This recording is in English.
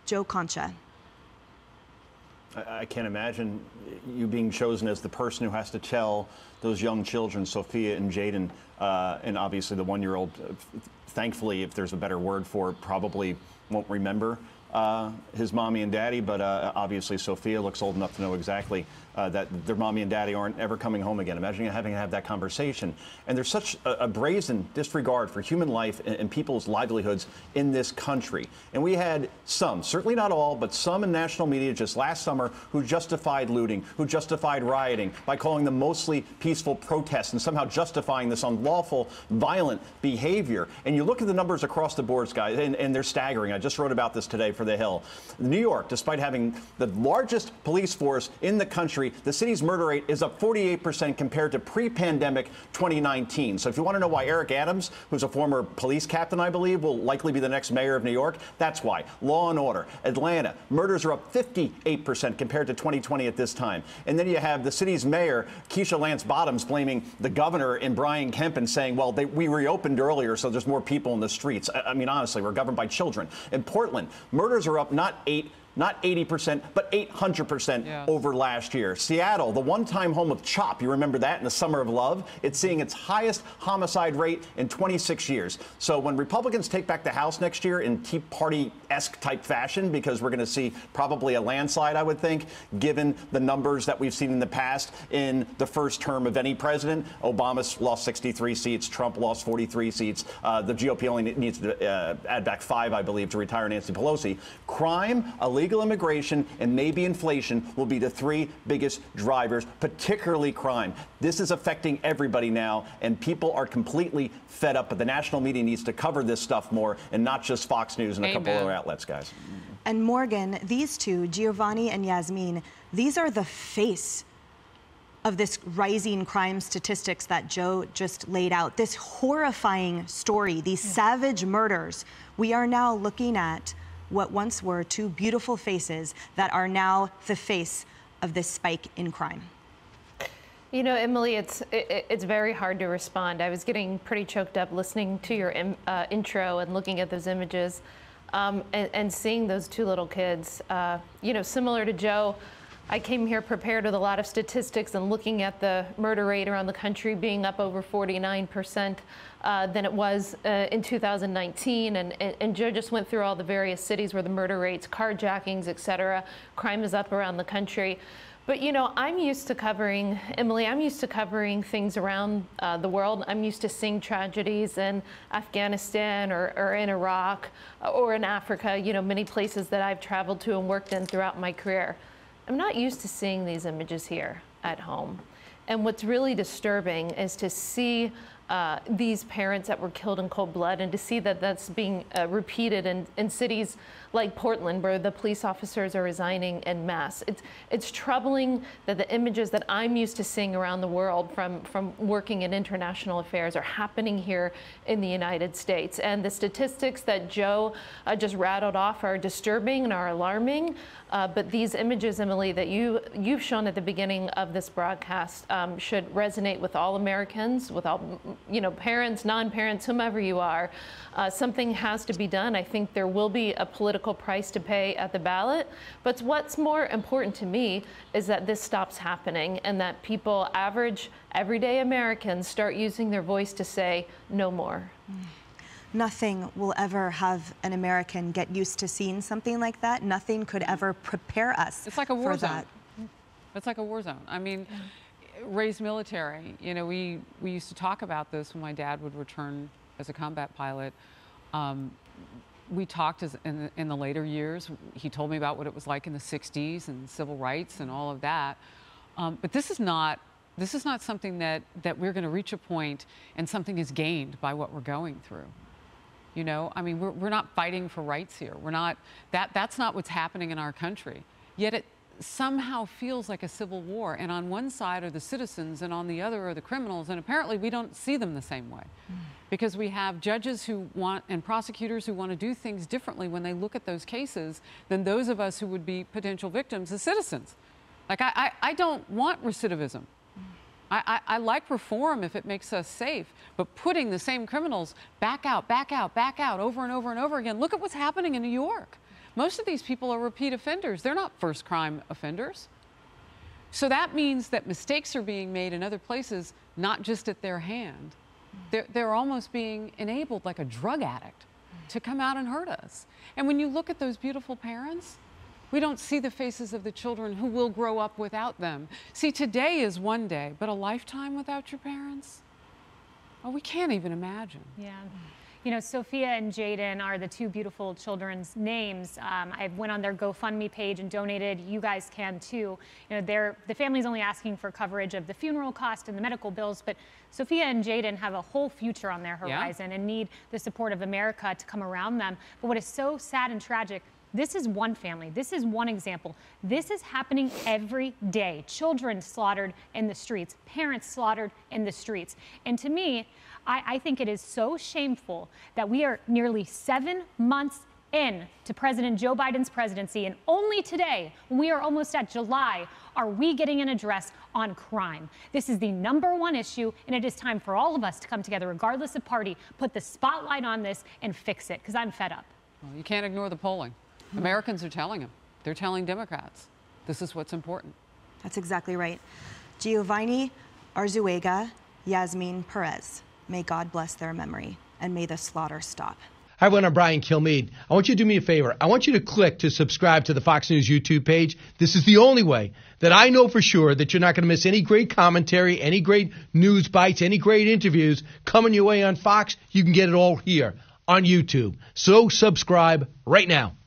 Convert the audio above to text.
Joe Concha. I can't imagine you being chosen as the person who has to tell those young children, Sophia and Jaden, and obviously the one-year-old, thankfully, if there's a better word for it, probably won't remember his mommy and daddy, but obviously Sophia looks old enough to know exactly that their mommy and daddy aren't ever coming home again. Imagine having to have that conversation. And there's such a brazen disregard for human life and people's livelihoods in this country. And we had some, certainly not all, but some in national media just last summer who justified looting, who justified rioting by calling them mostly peaceful protests and somehow justifying this unlawful, violent behavior. And you look at the numbers across the boards, guys, and they're staggering. I just wrote about this today for The Hill. New York, despite having the largest police force in the country, the city's murder rate is up 48% compared to pre-pandemic 2019. So if you want to know why Eric Adams, who's a former police captain, I believe, will likely be the next mayor of New York, that's why. Law and order. Atlanta, murders are up 58% compared to 2020 at this time. And then you have the city's mayor, Keisha Lance Bottoms, blaming the governor and Brian Kemp and saying, well, we reopened earlier, so there's more people in the streets. I mean, honestly, we're governed by children. In Portland, murders are up not 80%, but 800% over last year. Seattle, the one-time home of CHOP, you remember that in the Summer of Love? It's seeing its highest homicide rate in 26 years. So when Republicans take back the House next year in Tea Party-esque type fashion, because we're going to see probably a landslide, I would think, given the numbers that we've seen in the past in the first term of any president. Obama's lost 63 seats. Trump lost 43 seats. The GOP only needs to add back 5, I believe, to retire Nancy Pelosi. Crime, illegal immigration, and maybe inflation will be the 3 biggest drivers, particularly crime. This is affecting everybody now, and people are completely fed up. But the national media needs to cover this stuff more, and not just Fox News and a couple other outlets, guys. And Morgan, these two, Giovanni and Yasmin, these are the face of this rising crime statistics that Joe just laid out. This horrifying story, these savage murders. We are now looking at what once were 2 beautiful faces that are now the face of this spike in crime. You know, Emily, it's very hard to respond. I was getting pretty choked up listening to your intro and looking at those images and seeing those 2 little kids. You know, similar to Joe, I came here prepared with a lot of statistics and looking at the murder rate around the country being up over 49% than it was in 2019. And Joe just went through all the various cities where the murder rates, carjackings, et cetera, crime is up around the country. But, you know, I'm used to covering, Emily, I'm used to covering things around the world. I'm used to seeing tragedies in Afghanistan or in Iraq or in Africa, you know, many places that I've traveled to and worked in throughout my career. I'm not used to seeing these images here at home. And what's really disturbing is to see these parents that were killed in cold blood and to see that that's being repeated in cities like Portland, where the police officers are resigning en masse. It's troubling that the images that I'm used to seeing around the world from working in international affairs are happening here in the United States. And the statistics that Joe just rattled off are disturbing and are alarming. But these images, Emily, that you've shown at the beginning of this broadcast should resonate with all Americans, with all, you know, parents, non-parents, whomever you are. Something has to be done. I think there will be a political price to pay at the ballot. But what's more important to me is that this stops happening and that people, average, everyday Americans, start using their voice to say no more. Nothing will ever have an American get used to seeing something like that. Nothing could ever prepare us. It's like a war zone. That. It's like a war zone. I mean, raised military. You know, we used to talk about this when my dad would return as a combat pilot. We talked in the later years. He told me about what it was like in the 60s and civil rights and all of that. But this is not something that we're going to reach a point and something is gained by what we're going through. You know, I mean, we're not fighting for rights here. We're not, that's not what's happening in our country. Yet it somehow feels like a civil war. And on one side are the citizens and on the other are the criminals. And apparently we don't see them the same way. Because we have judges who want, and prosecutors who want to do things differently when they look at those cases than those of us who would be potential victims as citizens. Like, I don't want recidivism. I like reform if it makes us safe, but putting the same criminals back out over and over and over again. Look at what's happening in New York. Most of these people are repeat offenders. They're not first crime offenders. So that means that mistakes are being made in other places, not just at their hand. They're almost being enabled like a drug addict to come out and hurt us. And when you look at those beautiful parents, we don't see the faces of the children who will grow up without them. See, today is one day, but a lifetime without your parents? Oh, we can't even imagine. Yeah. You know, Sophia and Jaden are the two beautiful children's names. I went on their GoFundMe page and donated. You guys can too. You know, the family's only asking for coverage of the funeral cost and the medical bills, but Sophia and Jaden have a whole future on their horizon and need the support of America to come around them. But what is so sad and tragic, this is one family. This is one example. This is happening every day. Children slaughtered in the streets, parents slaughtered in the streets. And to me, I think it is so shameful that we are nearly 7 months in to President Joe Biden's presidency, and only today, when we are almost at July, are we getting an address on crime. This is the #1 issue, and it is time for all of us to come together, regardless of party, put the spotlight on this and fix it, because I'm fed up. Well, you can't ignore the polling. Americans are telling them. They're telling Democrats. This is what's important. That's exactly right. Giovanni Arzuaga, Yasmin Perez. May God bless their memory, and may the slaughter stop. Hi, everyone. I'm Brian Kilmeade. I want you to do me a favor. I want you to click to subscribe to the Fox News YouTube page. This is the only way that I know for sure that you're not going to miss any great commentary, any great news bites, any great interviews coming your way on Fox. You can get it all here on YouTube. So subscribe right now.